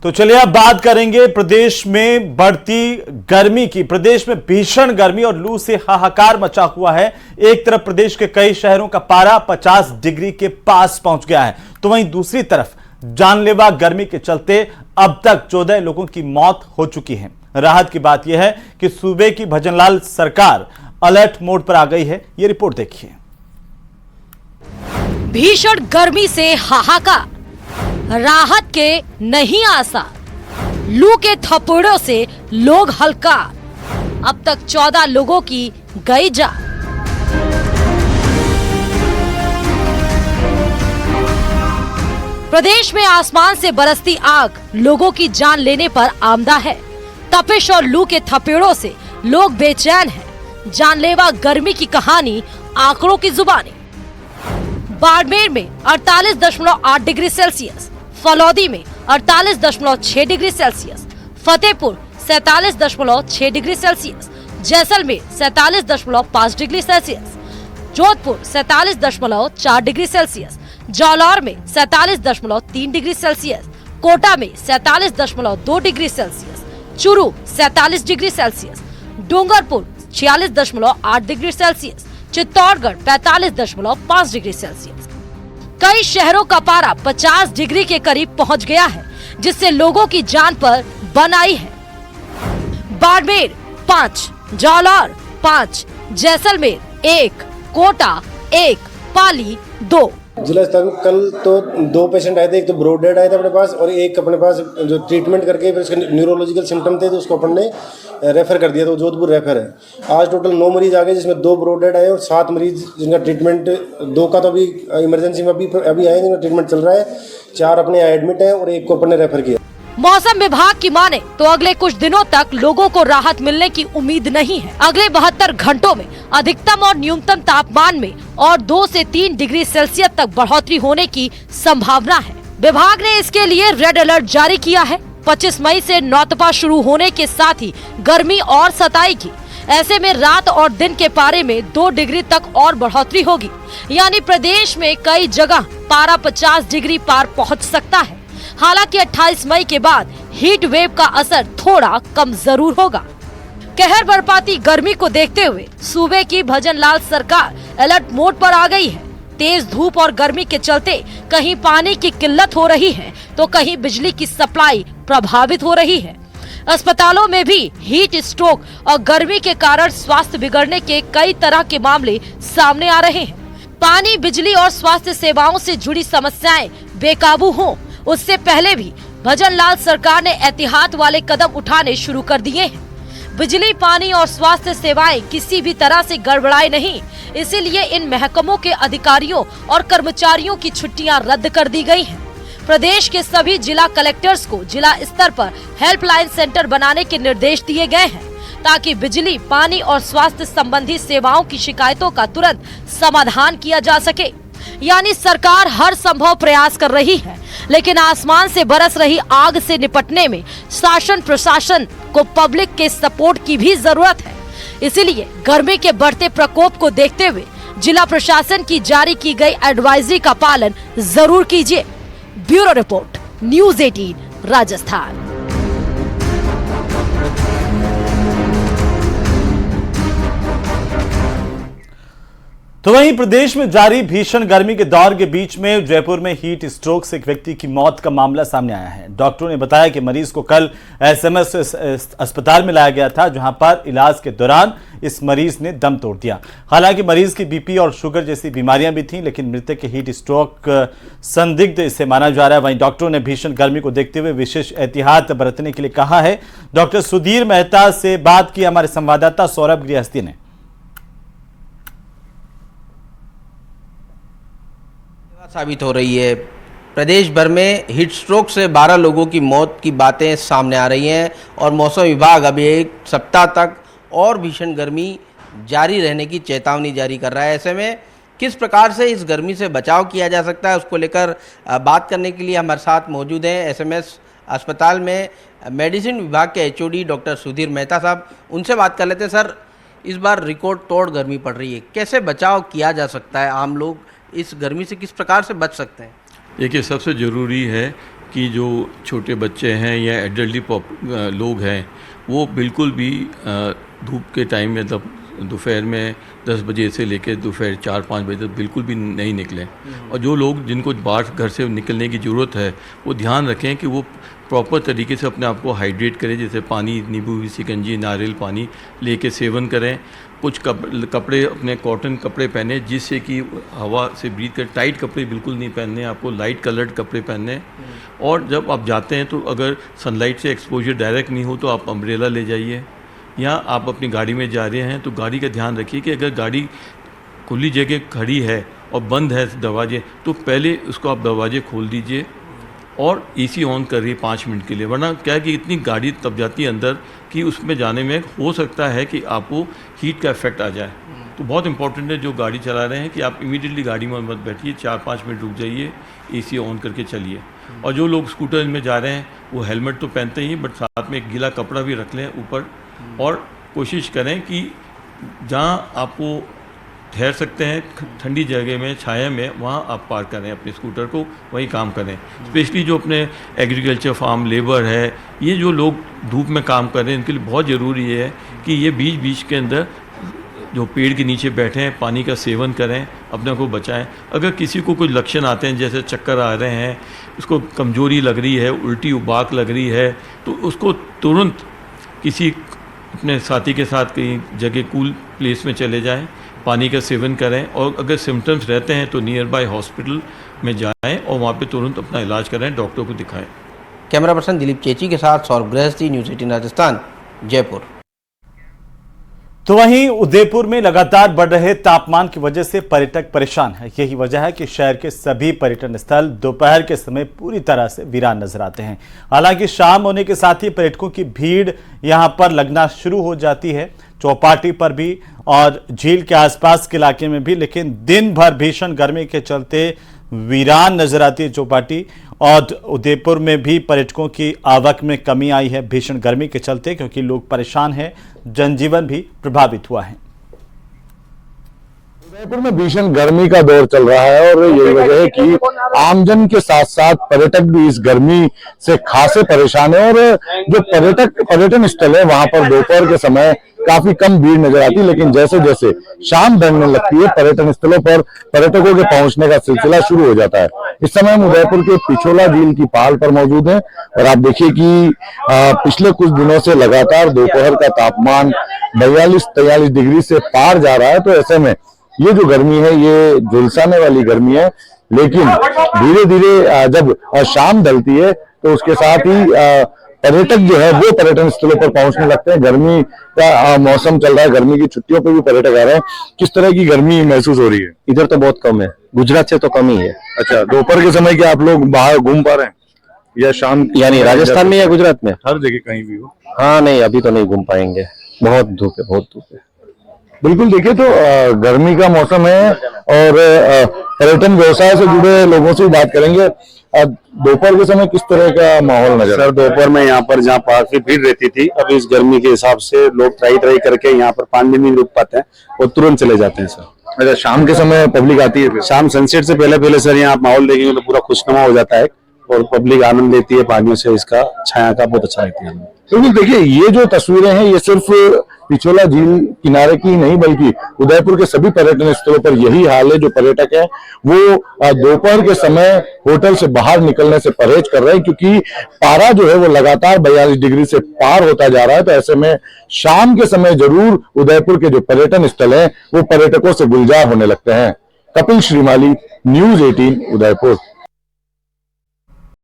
तो चलिए अब बात करेंगे प्रदेश में बढ़ती गर्मी की। प्रदेश में भीषण गर्मी और लू से हाहाकार मचा हुआ है। एक तरफ प्रदेश के कई शहरों का पारा 50 डिग्री के पास पहुंच गया है, तो वहीं दूसरी तरफ जानलेवा गर्मी के चलते अब तक 14 लोगों की मौत हो चुकी है। राहत की बात यह है कि सूबे की भजनलाल सरकार अलर्ट मोड पर आ गई है। ये रिपोर्ट देखिए। भीषण गर्मी से हाहाकार, राहत के नहीं आसार, लू के थपेड़ों से लोग हल्का, अब तक 14 लोगों की गई जान। प्रदेश में आसमान से बरसती आग लोगों की जान लेने पर आमदा है। तपिश और लू के थपेड़ों से लोग बेचैन हैं। जानलेवा गर्मी की कहानी आंकड़ों की जुबानी। बाड़मेर में 48.8 डिग्री सेल्सियस, फलौदी में 48.6 degree Celsius, Fatehpur 47.6 degree Celsius, Jaisalmer 47.5 degree Celsius, Jodhpur 47.4 degree Celsius, Jalore में 47.3 डिग्री सेल्सियस, कोटा में 47.2 degree Celsius, Churu 47 degree Celsius, Dungarpur 46.8 degree Celsius, Chittorgarh 45.5 degree Celsius. कई शहरों का पारा 50 डिग्री के करीब पहुंच गया है, जिससे लोगों की जान पर बन आई है। बाड़मेर 5, जालौर 5, जैसलमेर 1, कोटा 1, पाली 2। जिला अस्पताल में कल तो 2 पेशेंट आए थे। एक तो ब्रॉड डेड आए थे अपने पास, और एक अपने पास जो ट्रीटमेंट करके फिर उसके न्यूरोलॉजिकल सिम्टम थे, तो उसको अपन ने रेफर कर दिया, तो जोधपुर रेफर है। आज टोटल 9 मरीज आ गए, जिसमें 2 ब्रॉड डेड आए और 7 मरीज जिनका ट्रीटमेंट, 2 का तो अभी इमरजेंसी में अभी आए, जिनका ट्रीटमेंट चल रहा है। 4 अपने एडमिट है और 1 को अपन ने रेफर किया। मौसम विभाग की माने तो अगले कुछ दिनों तक लोगों को राहत मिलने की उम्मीद नहीं है। अगले 72 घंटों में अधिकतम और न्यूनतम तापमान में और 2 से 3 डिग्री सेल्सियस तक बढ़ोतरी होने की संभावना है। विभाग ने इसके लिए रेड अलर्ट जारी किया है। 25 मई से नौतपा शुरू होने के साथ ही गर्मी और सताएगी। ऐसे में रात और दिन के पारे में 2 डिग्री तक और बढ़ोतरी होगी, यानी प्रदेश में कई जगह पारा 50 डिग्री पार पहुँच सकता है। हालांकि 28 मई के बाद हीट वेव का असर थोड़ा कम जरूर होगा। कहर बरपाती गर्मी को देखते हुए सूबे की भजनलाल सरकार अलर्ट मोड पर आ गई है। तेज धूप और गर्मी के चलते कहीं पानी की किल्लत हो रही है, तो कहीं बिजली की सप्लाई प्रभावित हो रही है। अस्पतालों में भी हीट स्ट्रोक और गर्मी के कारण स्वास्थ्य बिगड़ने के कई तरह के मामले सामने आ रहे हैं। पानी, बिजली और स्वास्थ्य सेवाओं से जुड़ी समस्याएं बेकाबू हों, उससे पहले भी भजनलाल सरकार ने एहतियात वाले कदम उठाने शुरू कर दिए हैं। बिजली, पानी और स्वास्थ्य सेवाएं किसी भी तरह से गड़बड़ाए नहीं, इसीलिए इन महकमों के अधिकारियों और कर्मचारियों की छुट्टियां रद्द कर दी गई हैं। प्रदेश के सभी जिला कलेक्टर्स को जिला स्तर पर हेल्पलाइन सेंटर बनाने के निर्देश दिए गए हैं, ताकि बिजली, पानी और स्वास्थ्य संबंधी सेवाओं की शिकायतों का तुरंत समाधान किया जा सके। यानी सरकार हर संभव प्रयास कर रही है, लेकिन आसमान से बरस रही आग से निपटने में शासन प्रशासन को पब्लिक के सपोर्ट की भी जरूरत है। इसीलिए गर्मी के बढ़ते प्रकोप को देखते हुए जिला प्रशासन की जारी की गई एडवाइजरी का पालन जरूर कीजिए। Bureau report, news 18 Rajasthan. तो वहीं प्रदेश में जारी भीषण गर्मी के दौर के बीच में जयपुर में हीट स्ट्रोक से एक व्यक्ति की मौत का मामला सामने आया है। डॉक्टरों ने बताया कि मरीज को कल एसएमएस अस्पताल में लाया गया था, जहां पर इलाज के दौरान इस मरीज ने दम तोड़ दिया। हालांकि मरीज की बीपी और शुगर जैसी बीमारियां भी थीं, लेकिन मृतक के हीट स्ट्रोक संदिग्ध इसे माना जा रहा है। वहीं डॉक्टरों ने भीषण गर्मी को देखते हुए विशेष एहतियात बरतने के लिए कहा है। डॉक्टर सुधीर मेहता से बात की हमारे संवाददाता सौरभ गृहस्थी ने। साबित हो रही है। प्रदेश भर में हीट स्ट्रोक से 12 लोगों की मौत की बातें सामने आ रही हैं और मौसम विभाग अभी 1 सप्ताह तक और भीषण गर्मी जारी रहने की चेतावनी जारी कर रहा है। ऐसे में किस प्रकार से इस गर्मी से बचाव किया जा सकता है, उसको लेकर बात करने के लिए हमारे साथ मौजूद हैं एसएमएस अस्पताल में मेडिसिन विभाग के एचओडी डॉक्टर सुधीर मेहता साहब। उनसे बात कर लेते हैं। सर, इस बार रिकॉर्ड तोड़ गर्मी पड़ रही है, कैसे बचाव किया जा सकता है? आम लोग इस गर्मी से किस प्रकार से बच सकते हैं? देखिए, सबसे ज़रूरी है कि जो छोटे बच्चे हैं या एडल्टली लोग हैं वो बिल्कुल भी धूप के टाइम में, मतलब दोपहर में 10 बजे से लेकर दोपहर 4-5 बजे तक बिल्कुल भी नहीं निकलें। और जो लोग जिनको बाहर घर से निकलने की ज़रूरत है वो ध्यान रखें कि वो प्रॉपर तरीके से अपने आप को हाइड्रेट करें, जैसे पानी, नींबू की शिकंजी, नारियल पानी लेके सेवन करें। कुछ कपड़े अपने कॉटन कपड़े पहने जिससे कि हवा से ब्रीथ कर। टाइट कपड़े बिल्कुल नहीं पहनने, आपको लाइट कलर्ड कपड़े पहनने। और जब आप जाते हैं तो अगर सनलाइट से एक्सपोजर डायरेक्ट नहीं हो तो आप अम्ब्रेला ले जाइए, या आप अपनी गाड़ी में जा रहे हैं तो गाड़ी का ध्यान रखिए कि अगर गाड़ी खुली जगह खड़ी है और बंद है दरवाजे तो पहले उसको आप दरवाजे खोल दीजिए और एसी ऑन करिए 5 मिनट के लिए, वरना क्या है कि इतनी गाड़ी तब जाती है अंदर कि उसमें जाने में हो सकता है कि आपको हीट का इफेक्ट आ जाए। तो बहुत इंपॉर्टेंट है जो गाड़ी चला रहे हैं कि आप इमीडिएटली गाड़ी में मत बैठिए, 4-5 मिनट रुक जाइए, एसी ऑन करके चलिए। और जो लोग स्कूटर में जा रहे हैं वो हेलमेट तो पहनते ही, बट साथ में एक गीला कपड़ा भी रख लें ऊपर। और कोशिश करें कि जहाँ आपको ठहर सकते हैं ठंडी जगह में, छाया में, वहाँ आप पार्क करें अपने स्कूटर को, वही काम करें। स्पेशली जो अपने एग्रीकल्चर फार्म लेबर है, ये जो लोग धूप में काम कर रहे हैं, इनके लिए बहुत ज़रूरी है कि ये बीच बीच के अंदर जो पेड़ के नीचे बैठे हैं, पानी का सेवन करें, अपने को बचाएं। अगर किसी को कोई लक्षण आते हैं जैसे चक्कर आ रहे हैं, उसको कमज़ोरी लग रही है, उल्टी उबाक लग रही है, तो उसको तुरंत किसी अपने साथी के साथ कहीं जगह कूल प्लेस में चले जाएं, पानी का सेवन करें। और अगर सिम्टम्स रहते हैं तो नियर बाय हॉस्पिटल में जाएं और वहाँ पे तुरंत अपना इलाज करें, डॉक्टर को दिखाएं। कैमरा पर्सन दिलीप चेची के साथ सौरभ गृहस्थी, न्यूज़ 18 राजस्थान, जयपुर। तो वहीं उदयपुर में लगातार बढ़ रहे तापमान की वजह से पर्यटक परेशान है। यही वजह है कि शहर के सभी पर्यटन स्थल दोपहर के समय पूरी तरह से वीरान नजर आते हैं। हालांकि शाम होने के साथ ही पर्यटकों की भीड़ यहां पर लगना शुरू हो जाती है, चौपाटी पर भी और झील के आसपास के इलाके में भी। लेकिन दिन भर भीषण गर्मी के चलते वीरान नजर आती है चौपाटी। और उदयपुर में भी पर्यटकों की आवक में कमी आई है भीषण गर्मी के चलते, क्योंकि लोग परेशान हैं, जनजीवन भी प्रभावित हुआ है। उदयपुर में भीषण गर्मी का दौर चल रहा है और यही वजह है कि आमजन के साथ साथ पर्यटक भी इस गर्मी से खासे परेशान है। और जो पर्यटन स्थल है वहां पर दोपहर के समय काफी कम भीड़ नजर आती है, लेकिन जैसे जैसे शाम ढलने लगती है पर्यटन स्थलों पर पर्यटकों के पहुंचने का सिलसिला शुरू हो जाता है। इस समय हम उदयपुर के पिछोला झील की पहाड़ पर मौजूद हैं और आप देखिए कि पिछले कुछ दिनों से लगातार दोपहर का तापमान 42-43 डिग्री से पार जा रहा है। तो ऐसे में ये जो गर्मी है ये झुलसाने वाली गर्मी है, लेकिन धीरे धीरे जब शाम ढलती है तो उसके साथ ही पर्यटक जो है वो पर्यटन स्थलों पर पहुंचने लगते हैं। गर्मी का मौसम चल रहा है, गर्मी की छुट्टियों पे भी पर्यटक आ रहे हैं। किस तरह की गर्मी महसूस हो रही है? इधर तो बहुत कम है, गुजरात से तो कम ही है। अच्छा, दोपहर के समय क्या आप लोग बाहर घूम पा रहे हैं या शाम? यानी राजस्थान में या गुजरात में? हर जगह कहीं भी हो? हाँ नहीं, अभी तो नहीं घूम पाएंगे, बहुत धूप है, बहुत धूप है। बिल्कुल, देखिए तो गर्मी का मौसम है और पर्यटन व्यवसाय से जुड़े लोगों से बात करेंगे। दोपहर के समय किस तरह का माहौल नजर? सर दोपहर में यहाँ पर जहाँ काफी भीड़ रहती थी, अब इस गर्मी के हिसाब से लोग ट्राई करके यहाँ पर 5 मिनट नहीं रुक पाते हैं और तुरंत चले जाते हैं सर। अच्छा, शाम के समय पब्लिक आती है फिर? शाम सनसेट से पहले सर यहाँ आप माहौल देखेंगे तो पूरा खुशनुमा हो जाता है और पब्लिक आनंद लेती है पानियों से, इसका छाया का बहुत अच्छा रहती है। क्योंकि देखिए ये जो तस्वीरें हैं ये सिर्फ पिछोला झील किनारे की नहीं बल्कि उदयपुर के सभी पर्यटन स्थलों पर यही हाल है। जो पर्यटक हैं वो दोपहर के समय होटल से बाहर निकलने से परहेज कर रहे हैं, क्योंकि पारा जो है वो लगातार 42 डिग्री से पार होता जा रहा है। तो ऐसे में शाम के समय जरूर उदयपुर के जो पर्यटन स्थल हैं वो पर्यटकों से गुलजार होने लगते हैं। कपिल श्रीमाली, न्यूज़ 18 उदयपुर।